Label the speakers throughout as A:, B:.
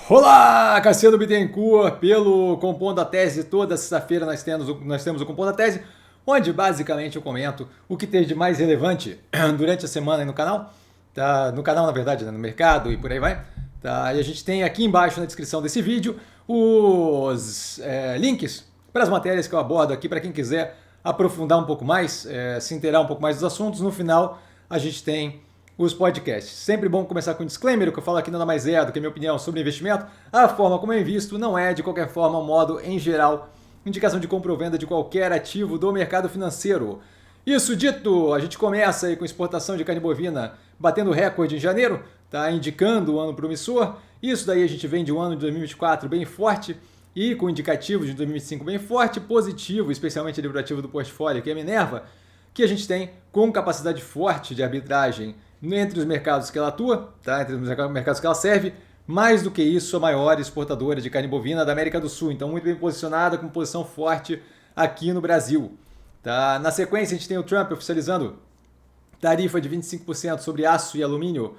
A: Olá, Cassiano Bittencourt, pelo Compondo a Tese. Toda sexta-feira nós temos o Compondo a Tese, onde basicamente eu comento o que teve de mais relevante durante a semana aí no canal. Tá? No canal, na verdade, né? No mercado e por aí vai. Tá? E a gente tem aqui embaixo na descrição desse vídeo os links para as matérias que eu abordo aqui, para quem quiser aprofundar um pouco mais, se inteirar um pouco mais dos assuntos. No final, a gente tem os podcasts. Sempre bom começar com um disclaimer, o que eu falo aqui nada mais é do que a minha opinião sobre investimento. A forma como eu invisto não é, de qualquer forma, um modo em geral, indicação de compra ou venda de qualquer ativo do mercado financeiro. Isso dito, a gente começa aí com exportação de carne bovina batendo recorde em janeiro, tá indicando um ano promissor. Isso daí a gente vem de um ano de 2024 bem forte e com indicativos de 2025 bem forte, positivo, especialmente ali para o ativo do portfólio, que é a Minerva, que a gente tem com capacidade forte de arbitragem entre os mercados que ela atua, tá? Entre os mercados que ela serve. Mais do que isso, a maior exportadora de carne bovina da América do Sul. Então, muito bem posicionada, com posição forte aqui no Brasil. Tá? Na sequência, a gente tem o Trump oficializando tarifa de 25% sobre aço e alumínio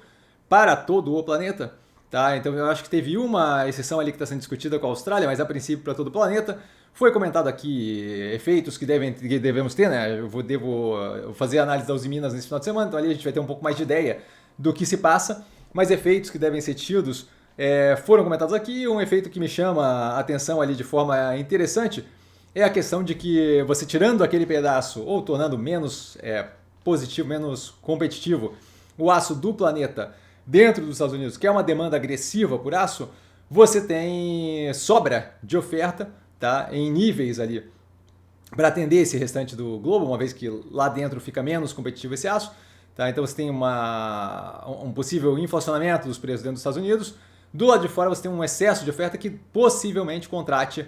A: para todo o planeta. Tá? Então, eu acho que teve uma exceção ali que está sendo discutida com a Austrália, mas a princípio para todo o planeta. Foi comentado aqui efeitos que devemos ter, né? Devo fazer a análise da Uzi Minas nesse final de semana, então ali a gente vai ter um pouco mais de ideia do que se passa, mas efeitos que devem ser tidos foram comentados aqui. Um efeito que me chama a atenção ali de forma interessante é a questão de que você tirando aquele pedaço ou tornando menos positivo, menos competitivo o aço do planeta dentro dos Estados Unidos, que é uma demanda agressiva por aço, você tem sobra de oferta, tá, em níveis ali para atender esse restante do globo, uma vez que lá dentro fica menos competitivo esse aço. Tá? Então você tem um possível inflacionamento dos preços dentro dos Estados Unidos. Do lado de fora você tem um excesso de oferta que possivelmente contrate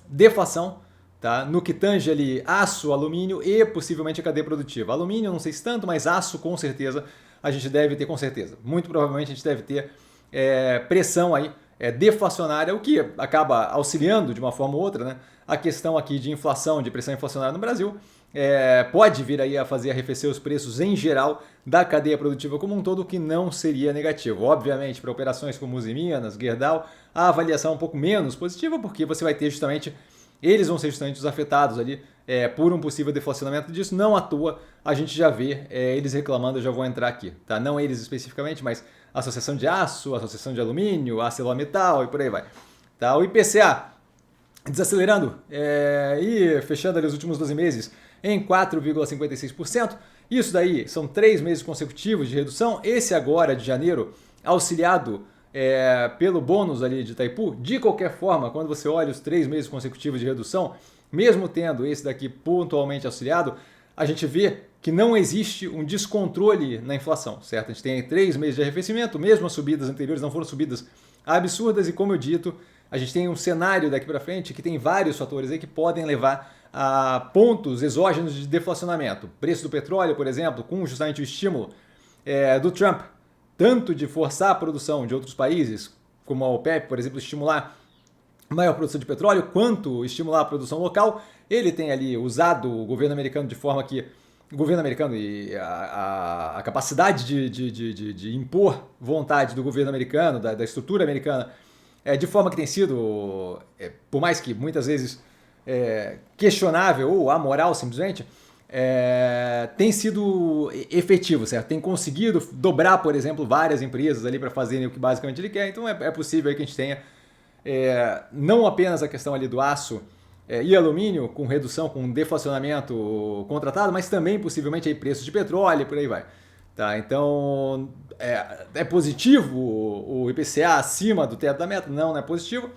A: deflação, tá? No que tange ali aço, alumínio e possivelmente a cadeia produtiva. Alumínio não sei se tanto, mas aço com certeza a gente deve ter, com certeza. Muito provavelmente a gente deve ter pressão aí deflacionária, o que acaba auxiliando de uma forma ou outra, né? A questão aqui de inflação, de pressão inflacionária no Brasil, pode vir aí a fazer arrefecer os preços em geral da cadeia produtiva como um todo, o que não seria negativo. Obviamente, para operações como Uzi Minas, Gerdau, a avaliação é um pouco menos positiva, porque você vai ter justamente, eles vão ser justamente os afetados ali por um possível deflacionamento disso. Não à toa, a gente já vê eles reclamando, eu já vou entrar aqui, tá? Não eles especificamente, mas Associação de Aço, Associação de Alumínio, ArcelorMittal e por aí vai. Tá? O IPCA desacelerando e fechando ali os últimos 12 meses em 4,56%. Isso daí são 3 meses consecutivos de redução. Esse agora de janeiro, auxiliado pelo bônus ali de Itaipu. De qualquer forma, quando você olha os 3 meses consecutivos de redução, mesmo tendo esse daqui pontualmente auxiliado, a gente vê que não existe um descontrole na inflação, certo? A gente tem 3 meses de arrefecimento, mesmo as subidas anteriores não foram subidas absurdas e, como eu dito, a gente tem um cenário daqui para frente que tem vários fatores aí que podem levar a pontos exógenos de deflacionamento. Preço do petróleo, por exemplo, com justamente o estímulo do Trump, tanto de forçar a produção de outros países, como a OPEP, por exemplo, estimular maior produção de petróleo, quanto estimular a produção local. Ele tem ali usado o governo americano de forma que o governo americano e a capacidade de impor vontade do governo americano, da estrutura americana, de forma que tem sido, por mais que muitas vezes questionável ou amoral simplesmente, tem sido efetivo, certo? Tem conseguido dobrar, por exemplo, várias empresas ali para fazerem o que basicamente ele quer. Então é possível aí que a gente tenha não apenas a questão ali do aço e alumínio com redução, com deflacionamento contratado, mas também possivelmente aí preços de petróleo e por aí vai. Tá? Então é positivo o IPCA acima do teto da meta? Não é positivo.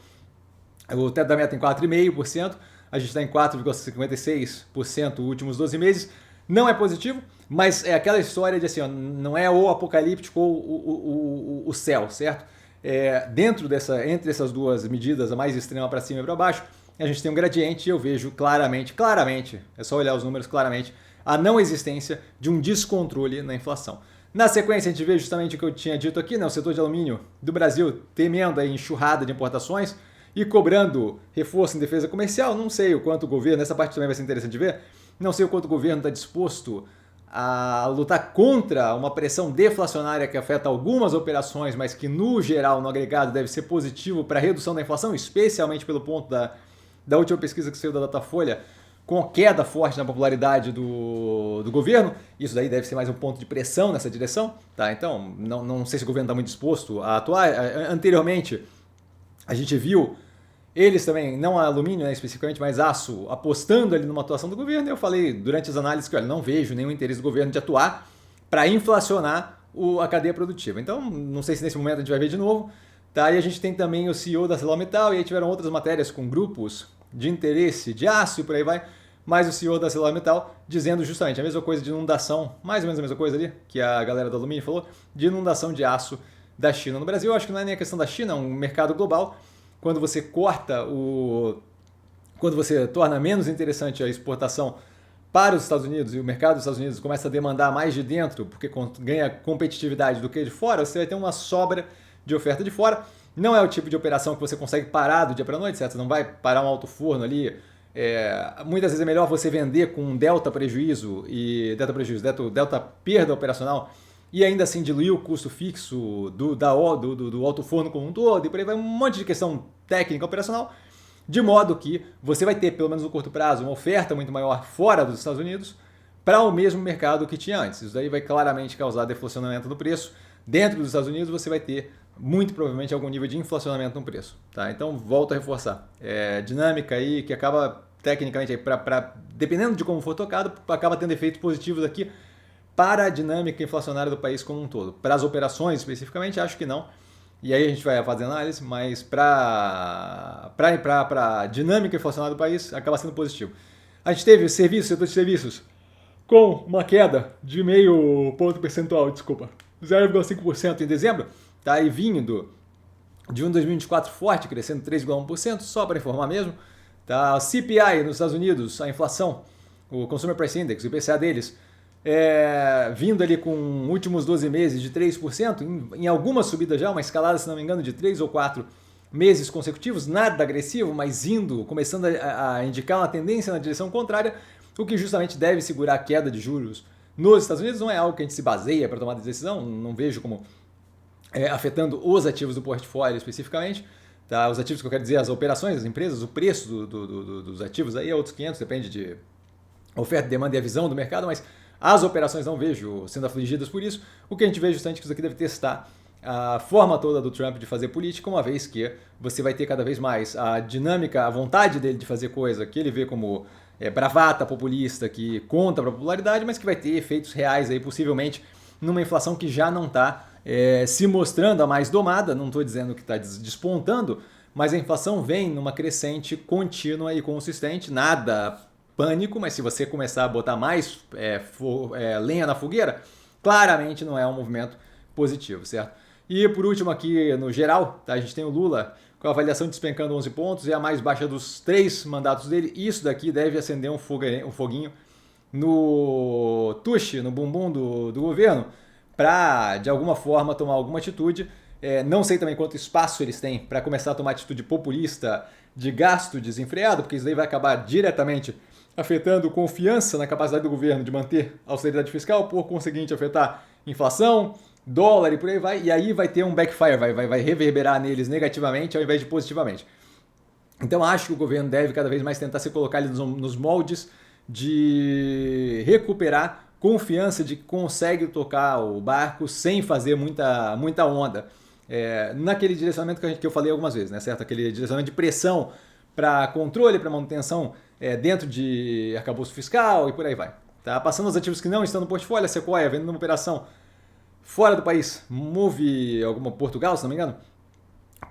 A: O teto da meta em 4,5%, a gente está em 4,56% nos últimos 12 meses. Não é positivo, mas é aquela história de assim, ó, não é o apocalíptico ou o céu, certo? Entre essas duas medidas, a mais extrema para cima e para baixo, a gente tem um gradiente e eu vejo claramente, é só olhar os números claramente, a não existência de um descontrole na inflação. Na sequência, a gente vê justamente o que eu tinha dito aqui, né, o setor de alumínio do Brasil temendo a enxurrada de importações e cobrando reforço em defesa comercial. Não sei o quanto o governo, essa parte também vai ser interessante de ver, não sei o quanto o governo está disposto a lutar contra uma pressão deflacionária que afeta algumas operações, mas que no geral, no agregado, deve ser positivo para a redução da inflação, especialmente pelo ponto da última pesquisa que saiu da Datafolha, com queda forte na popularidade do governo. Isso daí deve ser mais um ponto de pressão nessa direção. Tá? Então, não sei se o governo está muito disposto a atuar. Anteriormente, a gente viu eles também, não alumínio, né, especificamente, mas aço, apostando ali numa atuação do governo. E eu falei durante as análises que, olha, não vejo nenhum interesse do governo de atuar para inflacionar a cadeia produtiva. Então, não sei se nesse momento a gente vai ver de novo. Tá? E a gente tem também o CEO da ArcelorMittal, e aí tiveram outras matérias com grupos de interesse de aço e por aí vai. Mas o CEO da ArcelorMittal dizendo justamente a mesma coisa de inundação, mais ou menos a mesma coisa ali, que a galera do alumínio falou, de inundação de aço da China no Brasil. Eu acho que não é nem a questão da China, é um mercado global. Quando você quando você torna menos interessante a exportação para os Estados Unidos e o mercado dos Estados Unidos começa a demandar mais de dentro, porque ganha competitividade do que de fora, você vai ter uma sobra de oferta de fora. Não é o tipo de operação que você consegue parar do dia para a noite, certo? Você não vai parar um alto forno ali. Muitas vezes é melhor você vender com um delta delta perda operacional, e ainda assim diluir o custo fixo do alto forno como um todo, e por aí vai um monte de questão técnica operacional, de modo que você vai ter, pelo menos no curto prazo, uma oferta muito maior fora dos Estados Unidos para o mesmo mercado que tinha antes. Isso daí vai claramente causar deflacionamento do preço. Dentro dos Estados Unidos você vai ter, muito provavelmente, algum nível de inflacionamento no preço. Tá? Então, volto a reforçar. Dinâmica aí que acaba, tecnicamente, dependendo de como for tocado, acaba tendo efeitos positivos aqui para a dinâmica inflacionária do país como um todo. Para as operações, especificamente, acho que não. E aí a gente vai fazer análise, mas para a dinâmica inflacionária do país, acaba sendo positivo. A gente teve setor de serviços, com uma queda de meio ponto percentual, 0,5% em dezembro, tá? E vindo de um 2024 forte, crescendo 3,1%, só para informar mesmo. Tá? O CPI nos Estados Unidos, a inflação, o Consumer Price Index, o IPCA deles, vindo ali com últimos 12 meses de 3%, em alguma subida já, uma escalada, se não me engano, de 3 ou 4 meses consecutivos, nada agressivo, mas começando a indicar uma tendência na direção contrária, o que justamente deve segurar a queda de juros nos Estados Unidos. Não é algo que a gente se baseia para tomar decisão, não vejo como afetando os ativos do portfólio especificamente. Tá? Os ativos que eu quero dizer, as operações, as empresas, o preço dos ativos aí é outros 500, depende de oferta, demanda e a visão do mercado, mas as operações não vejo sendo afligidas por isso. O que a gente vê justamente é que isso aqui deve testar a forma toda do Trump de fazer política, uma vez que você vai ter cada vez mais a dinâmica, a vontade dele de fazer coisa que ele vê como bravata populista, que conta para a popularidade, mas que vai ter efeitos reais aí, possivelmente, numa inflação que já não está se mostrando a mais domada. Não estou dizendo que está despontando, mas a inflação vem numa crescente contínua e consistente, nada pânico, mas se você começar a botar mais lenha na fogueira, claramente não é um movimento positivo, certo? E por último aqui, no geral, tá, a gente tem o Lula com a avaliação despencando 11 pontos, é a mais baixa dos 3 mandatos dele. Isso daqui deve acender um foguinho no tuxe, no bumbum do governo, para, de alguma forma, tomar alguma atitude. Não sei também quanto espaço eles têm para começar a tomar atitude populista de gasto desenfreado, porque isso daí vai acabar diretamente afetando confiança na capacidade do governo de manter a austeridade fiscal, por conseguinte afetar inflação, dólar e por aí vai, e aí vai ter um backfire, vai reverberar neles negativamente ao invés de positivamente. Então acho que o governo deve cada vez mais tentar se colocar ali nos moldes de recuperar confiança de que consegue tocar o barco sem fazer muita onda. Naquele direcionamento que eu falei algumas vezes, né, certo? Aquele direcionamento de pressão para controle, para manutenção dentro de arcabouço fiscal e por aí vai. Tá? Passando aos ativos que não estão no portfólio, a Sequoia vendendo uma operação fora do país, Move Portugal, se não me engano,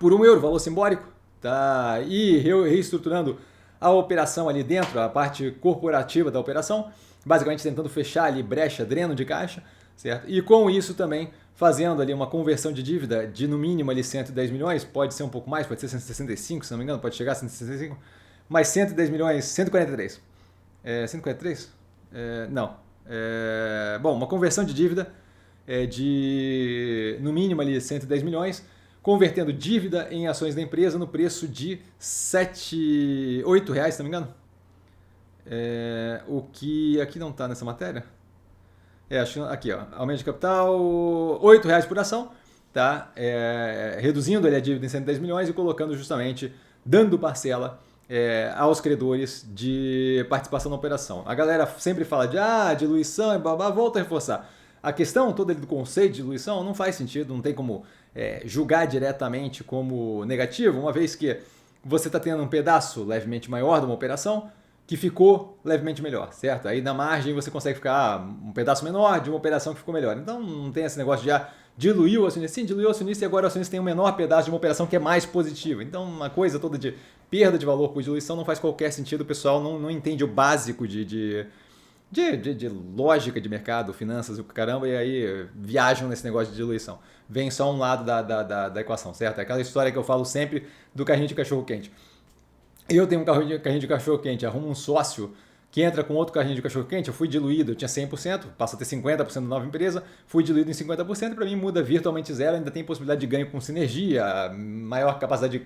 A: por €1, valor simbólico, tá? E reestruturando a operação ali dentro, a parte corporativa da operação, basicamente tentando fechar ali brecha, dreno de caixa, certo? E com isso também fazendo ali uma conversão de dívida de no mínimo ali 110 milhões, pode ser um pouco mais, pode ser 165, se não me engano, pode chegar a 165, mas 110 milhões, 143. 143? Não. Bom, uma conversão de dívida de no mínimo ali 110 milhões, convertendo dívida em ações da empresa no preço de R$8, se não me engano. O que aqui não está nessa matéria. Aqui, ó, aumento de capital, R$ 8 por ação, tá? Reduzindo ali a dívida em 110 milhões e colocando justamente, dando parcela aos credores de participação na operação. A galera sempre fala de diluição e babá, volta a reforçar. A questão toda do conceito de diluição não faz sentido, não tem como julgar diretamente como negativo, uma vez que você está tendo um pedaço levemente maior de uma operação que ficou levemente melhor, certo? Aí na margem você consegue ficar um pedaço menor de uma operação que ficou melhor. Então não tem esse negócio de diluir o acionista. Sim, diluiu o acionista e agora o acionista tem um menor pedaço de uma operação que é mais positiva. Então uma coisa toda de perda de valor por diluição não faz qualquer sentido, o pessoal não entende o básico de lógica de mercado, finanças e o caramba, e aí viajam nesse negócio de diluição. Vem só um lado da equação, certo? É aquela história que eu falo sempre do carrinho de cachorro-quente. Eu tenho um carrinho de cachorro-quente, arrumo um sócio que entra com outro carrinho de cachorro-quente, eu fui diluído, eu tinha 100%, passa a ter 50% da nova empresa, fui diluído em 50%, para mim muda virtualmente zero, ainda tem possibilidade de ganho com sinergia, maior capacidade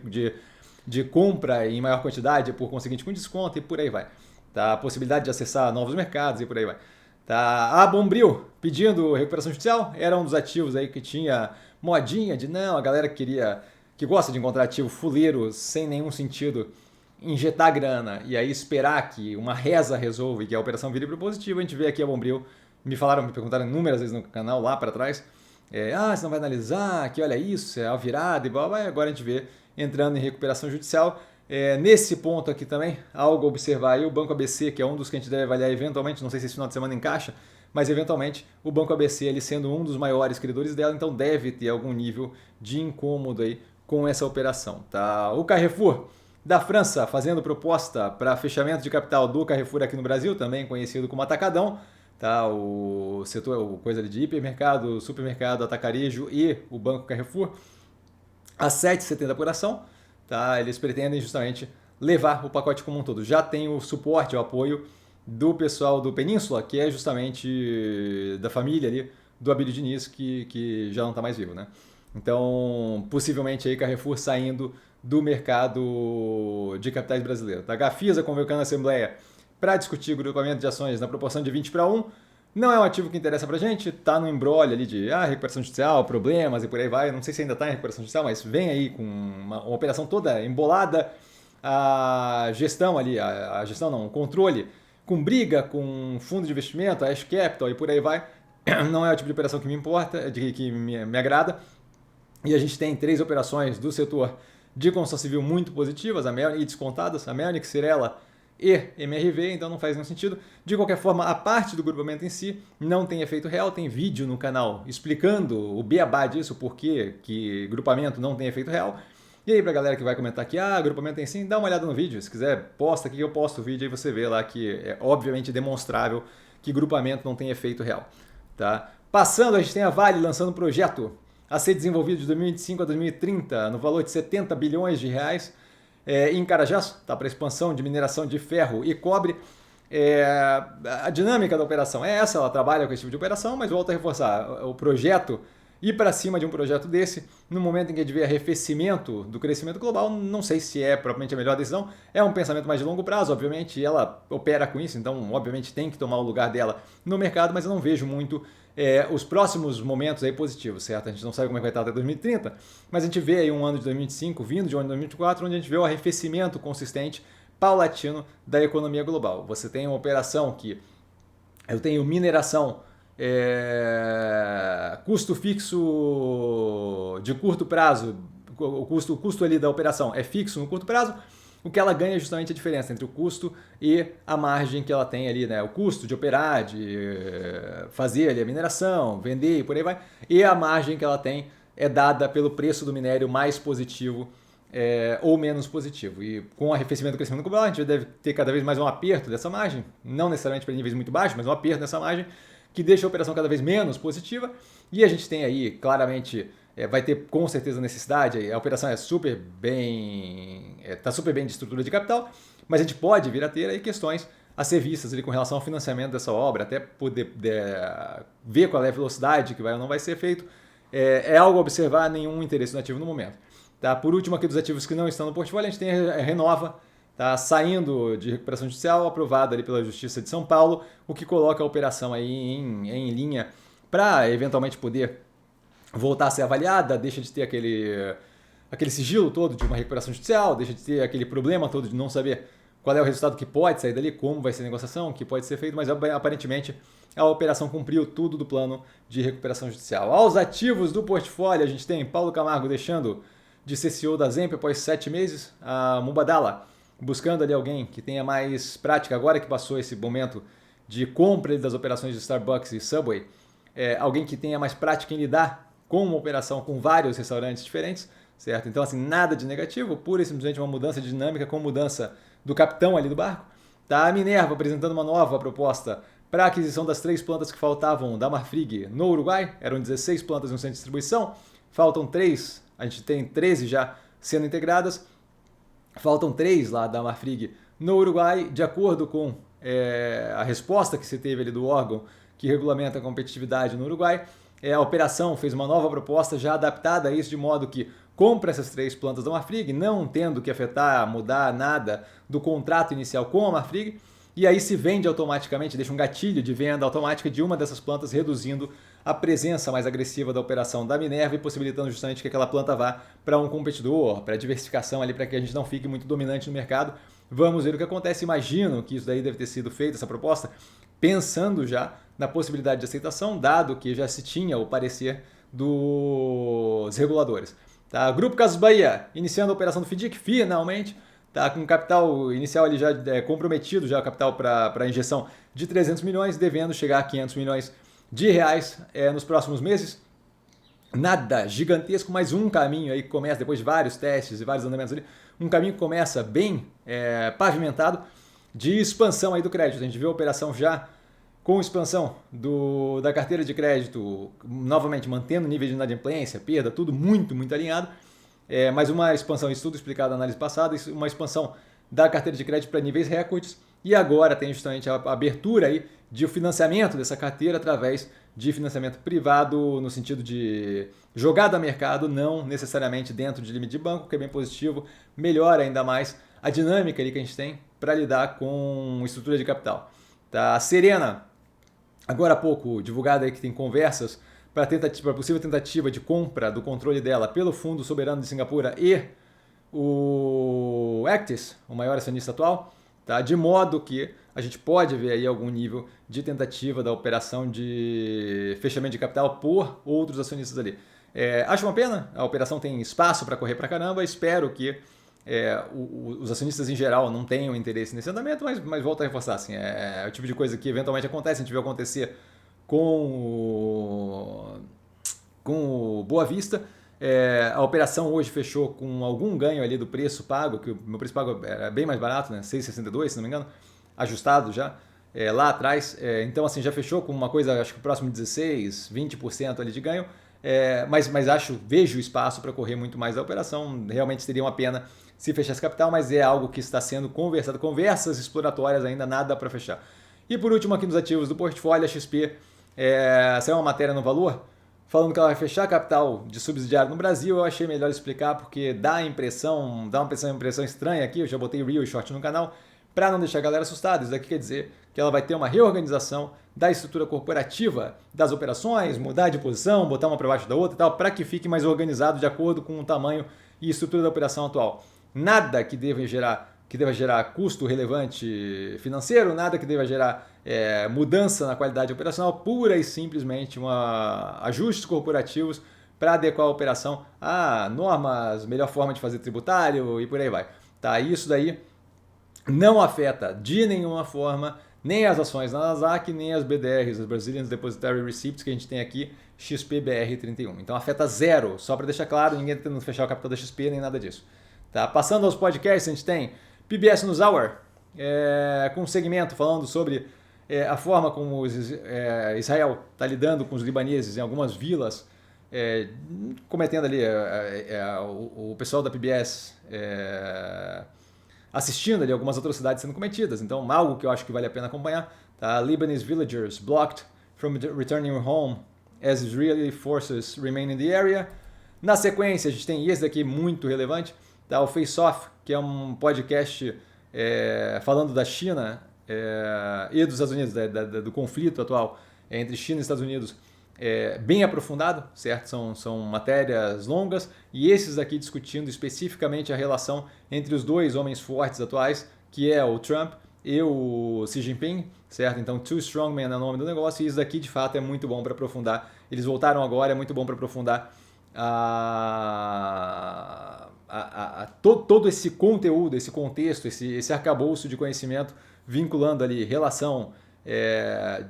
A: de compra em maior quantidade, por conseguinte com desconto e por aí vai. Tá? A possibilidade de acessar novos mercados e por aí vai. Tá? A Bombril pedindo recuperação judicial, era um dos ativos aí que tinha modinha de não, a galera que gosta de encontrar ativo fuleiro sem nenhum sentido, injetar grana e aí esperar que uma reza resolva e que a operação vire para positivo. A gente vê aqui a Bombril, me perguntaram inúmeras vezes no canal lá para trás, você não vai analisar, que olha isso, é a virada e blá, blá, agora a gente vê entrando em recuperação judicial. Nesse ponto aqui também, algo a observar aí, o Banco ABC, que é um dos que a gente deve avaliar eventualmente, não sei se esse final de semana encaixa, mas eventualmente o Banco ABC, ele sendo um dos maiores credores dela, então deve ter algum nível de incômodo aí com essa operação. Tá? O Carrefour da França fazendo proposta para fechamento de capital do Carrefour aqui no Brasil, também conhecido como Atacadão, tá? O setor, coisa de hipermercado, supermercado, atacarejo e o Banco Carrefour, a 7,70 por ação. Tá? Eles pretendem justamente levar o pacote como um todo. Já tem o suporte, o apoio do pessoal do Península, que é justamente da família ali do Abílio Diniz, que já não está mais vivo, né? Então, possivelmente aí Carrefour saindo do mercado de capitais brasileiro. Tá? A Gafisa convocando a Assembleia para discutir o grupamento de ações na proporção de 20:1. Não é um ativo que interessa pra gente, tá no embrolho ali de recuperação judicial, problemas e por aí vai. Eu não sei se ainda tá em recuperação judicial, mas vem aí com uma operação toda embolada. A gestão ali, a gestão não, o controle com briga com fundo de investimento, a Ash Capital e por aí vai. Não é o tipo de operação que me importa, que me agrada. E a gente tem 3 operações do setor de construção civil muito positivas, e descontadas, a Melnick, Cirela e MRV, então não faz nenhum sentido. De qualquer forma, a parte do grupamento em si não tem efeito real, tem vídeo no canal explicando o beabá disso, por que grupamento não tem efeito real. E aí pra galera que vai comentar aqui, grupamento em si, dá uma olhada no vídeo, se quiser posta aqui, eu posto o vídeo, aí você vê lá que é obviamente demonstrável que grupamento não tem efeito real. Tá? Passando, a gente tem a Vale lançando um projeto a ser desenvolvido de 2025 a 2030 no valor de 70 bilhões de reais em Carajás, tá, para expansão de mineração de ferro e cobre. A dinâmica da operação é essa, ela trabalha com esse tipo de operação, mas volta a reforçar, o projeto ir para cima de um projeto desse, no momento em que a gente vê arrefecimento do crescimento global, não sei se é propriamente a melhor decisão, é um pensamento mais de longo prazo, obviamente, e ela opera com isso, então obviamente tem que tomar o lugar dela no mercado, mas eu não vejo muito os próximos momentos aí positivos, certo? A gente não sabe como é que vai estar até 2030, mas a gente vê aí um ano de 2025 vindo de um ano de 2024, onde a gente vê o arrefecimento consistente, paulatino da economia global. Você tem uma operação que eu tenho mineração, custo fixo de curto prazo, o custo ali da operação é fixo no curto prazo, o que ela ganha é justamente a diferença entre o custo e a margem que ela tem ali, né? O custo de operar, de fazer ali a mineração, vender e por aí vai, e a margem que ela tem é dada pelo preço do minério mais positivo ou menos positivo. E com o arrefecimento do crescimento global, a gente deve ter cada vez mais um aperto dessa margem, não necessariamente para níveis muito baixos, mas um aperto nessa margem, que deixa a operação cada vez menos positiva, e a gente tem aí, claramente, vai ter com certeza necessidade, a operação é super bem, está super bem de estrutura de capital, mas a gente pode vir a ter aí questões a ser vistas ali com relação ao financiamento dessa obra, até poder ver qual é a velocidade que vai ou não vai ser feito, é algo a observar, nenhum interesse no ativo no momento. Tá? Por último, aqui dos ativos que não estão no portfólio, a gente tem a Renova, tá saindo de recuperação judicial, aprovada ali pela Justiça de São Paulo, o que coloca a operação aí em linha para eventualmente poder voltar a ser avaliada, deixa de ter aquele sigilo todo de uma recuperação judicial, deixa de ter aquele problema todo de não saber qual é o resultado que pode sair dali, como vai ser a negociação, o que pode ser feito, mas aparentemente a operação cumpriu tudo do plano de recuperação judicial. Aos ativos do portfólio, a gente tem Paulo Camargo deixando de ser CEO da Zemp após 7 meses, a Mubadala buscando ali alguém que tenha mais prática agora que passou esse momento de compra das operações de Starbucks e Subway, alguém que tenha mais prática em lidar com uma operação com vários restaurantes diferentes, certo? Então, assim, nada de negativo, pura e simplesmente uma mudança de dinâmica com mudança do capitão ali do barco. Tá? A Minerva apresentando uma nova proposta para a aquisição das 3 plantas que faltavam da Marfrig no Uruguai. Eram 16 plantas no centro de distribuição, faltam 3, a gente tem 13 já sendo integradas, faltam 3 lá da Marfrig no Uruguai, de acordo com a resposta que se teve ali do órgão que regulamenta a competitividade no Uruguai. A operação fez uma nova proposta já adaptada a isso, de modo que compra essas 3 plantas da Marfrig, não tendo que afetar, mudar nada do contrato inicial com a Marfrig, e aí se vende automaticamente, deixa um gatilho de venda automática de uma dessas plantas, reduzindo a presença mais agressiva da operação da Minerva e possibilitando justamente que aquela planta vá para um competidor, para diversificação ali, para que a gente não fique muito dominante no mercado. Vamos ver o que acontece. Imagino que isso daí deve ter sido feito, essa proposta, pensando já na possibilidade de aceitação, dado que já se tinha o parecer dos reguladores. Tá? Grupo Casas Bahia, iniciando a operação do FDIC, finalmente, tá? Com capital inicial ali já comprometido, já capital para injeção de 300 milhões, devendo chegar a 500 milhões de reais nos próximos meses. Nada gigantesco, mas um caminho aí que começa, depois de vários testes e vários andamentos ali, um caminho que começa bem pavimentado de expansão aí do crédito. A gente viu a operação já com expansão da carteira de crédito, novamente mantendo o nível de inadimplência, perda, tudo muito, muito alinhado. Mas uma expansão, isso tudo explicado na análise passada, uma expansão da carteira de crédito para níveis recordes. E agora tem justamente a abertura aí de financiamento dessa carteira através de financiamento privado, no sentido de jogada a mercado, não necessariamente dentro de limite de banco, que é bem positivo, melhora ainda mais a dinâmica ali que a gente tem para lidar com estrutura de capital. Tá? A Serena, agora há pouco, divulgada aí que tem conversas para possível tentativa de compra do controle dela pelo Fundo Soberano de Singapura e o Actis, o maior acionista atual, tá? De modo que a gente pode ver aí algum nível de tentativa da operação de fechamento de capital por outros acionistas ali. Acho uma pena, a operação tem espaço para correr para caramba, espero que os acionistas em geral não tenham interesse nesse andamento, mas volto a reforçar, assim, é o tipo de coisa que eventualmente acontece, a gente viu acontecer com o Boa Vista. A operação hoje fechou com algum ganho ali do preço pago, que o meu preço pago era bem mais barato, né? 6,62, se não me engano, ajustado já lá atrás. Então, assim, já fechou com uma coisa, acho que próximo de 16, 20% ali de ganho. Mas vejo espaço para correr muito mais da operação. Realmente seria uma pena se fechasse capital, mas é algo que está sendo conversado. Conversas exploratórias ainda, nada para fechar. E por último, aqui nos ativos do portfólio, a XP saiu uma matéria no Valor falando que ela vai fechar capital de subsidiário no Brasil. Eu achei melhor explicar porque dá uma impressão estranha aqui. Eu já botei Real e Short no canal para não deixar a galera assustada. Isso daqui quer dizer que ela vai ter uma reorganização da estrutura corporativa das operações, mudar de posição, botar uma para baixo da outra e tal, para que fique mais organizado de acordo com o tamanho e estrutura da operação atual. Nada que deva gerar custo relevante financeiro, nada que deva gerar mudança na qualidade operacional, pura e simplesmente ajustes corporativos para adequar a operação a normas, melhor forma de fazer tributário e por aí vai. Tá? Isso daí não afeta de nenhuma forma nem as ações na Nasdaq, nem as BDRs, as Brazilian Depositary Receipts que a gente tem aqui, XPBR31. Então afeta zero, só para deixar claro, ninguém está tentando fechar o capital da XP nem nada disso. Tá? Passando aos podcasts, a gente tem PBS NewsHour, com um segmento falando sobre a forma como Israel está lidando com os libaneses em algumas vilas, cometendo ali o pessoal da PBS assistindo ali algumas atrocidades sendo cometidas. Então, algo que eu acho que vale a pena acompanhar. Tá? Lebanese villagers blocked from returning home as Israeli forces remain in the area. Na sequência, a gente tem esse daqui muito relevante, tá? O Face Off, que é um podcast falando da China e dos Estados Unidos, do conflito atual entre China e Estados Unidos, bem aprofundado, certo? São matérias longas, e esses aqui discutindo especificamente a relação entre os dois homens fortes atuais, que é o Trump e o Xi Jinping, certo? Então, Two Strongmen é o nome do negócio, e isso daqui de fato é muito bom para aprofundar. Eles voltaram agora, é muito bom para aprofundar todo esse conteúdo, esse contexto, esse arcabouço de conhecimento, vinculando ali relação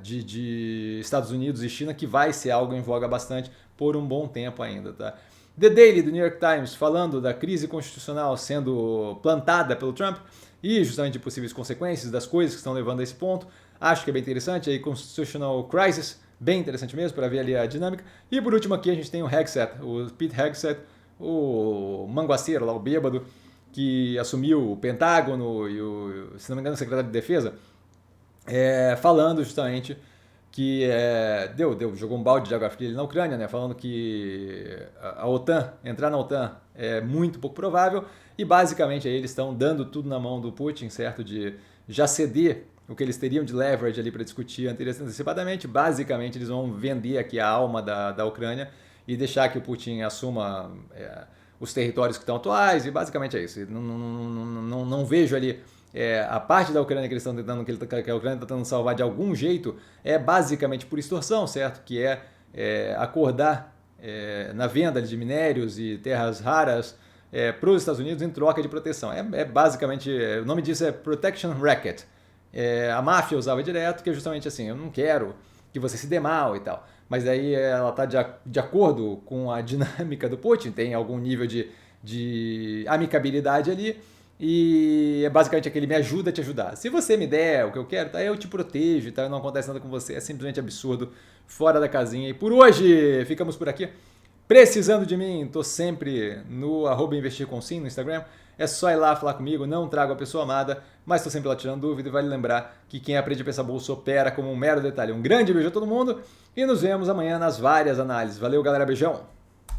A: de Estados Unidos e China, que vai ser algo em voga bastante por um bom tempo ainda. Tá? The Daily, do New York Times, falando da crise constitucional sendo plantada pelo Trump e justamente de possíveis consequências das coisas que estão levando a esse ponto. Acho que é bem interessante. Aí, Constitutional Crisis, bem interessante mesmo para ver ali a dinâmica. E por último aqui a gente tem o Hegseth, o Pete Hegseth, o manguaceiro lá, o bêbado, que assumiu o Pentágono e se não me engano, o secretário de Defesa, falando justamente que jogou um balde de água fria ali na Ucrânia, né, falando que a OTAN, entrar na OTAN é muito pouco provável, e basicamente aí eles estão dando tudo na mão do Putin, certo, de já ceder o que eles teriam de leverage ali para discutir antecipadamente. Basicamente eles vão vender aqui a alma da Ucrânia e deixar que o Putin assuma os territórios que estão atuais, e basicamente é isso. Não vejo ali a parte da Ucrânia que eles estão tentando, que a Ucrânia está tentando salvar de algum jeito, é basicamente por extorsão, certo? Que acordar na venda de minérios e terras raras para os Estados Unidos em troca de proteção. Basicamente, o nome disso é Protection Racket. A máfia usava direto, que é justamente assim, eu não quero que você se dê mal e tal. Mas daí ela está de acordo com a dinâmica do Putin, tem algum nível de amicabilidade ali, e é basicamente aquele me ajuda a te ajudar. Se você me der o que eu quero, tá, eu te protejo, tá, não acontece nada com você, é simplesmente absurdo, fora da casinha. E por hoje ficamos por aqui. Precisando de mim, tô sempre no @investircomsim no Instagram. É só ir lá falar comigo, não trago a pessoa amada, mas estou sempre lá tirando dúvida, e vale lembrar que quem aprende a pensar bolsa opera como um mero detalhe. Um grande beijo a todo mundo e nos vemos amanhã nas várias análises. Valeu, galera, beijão!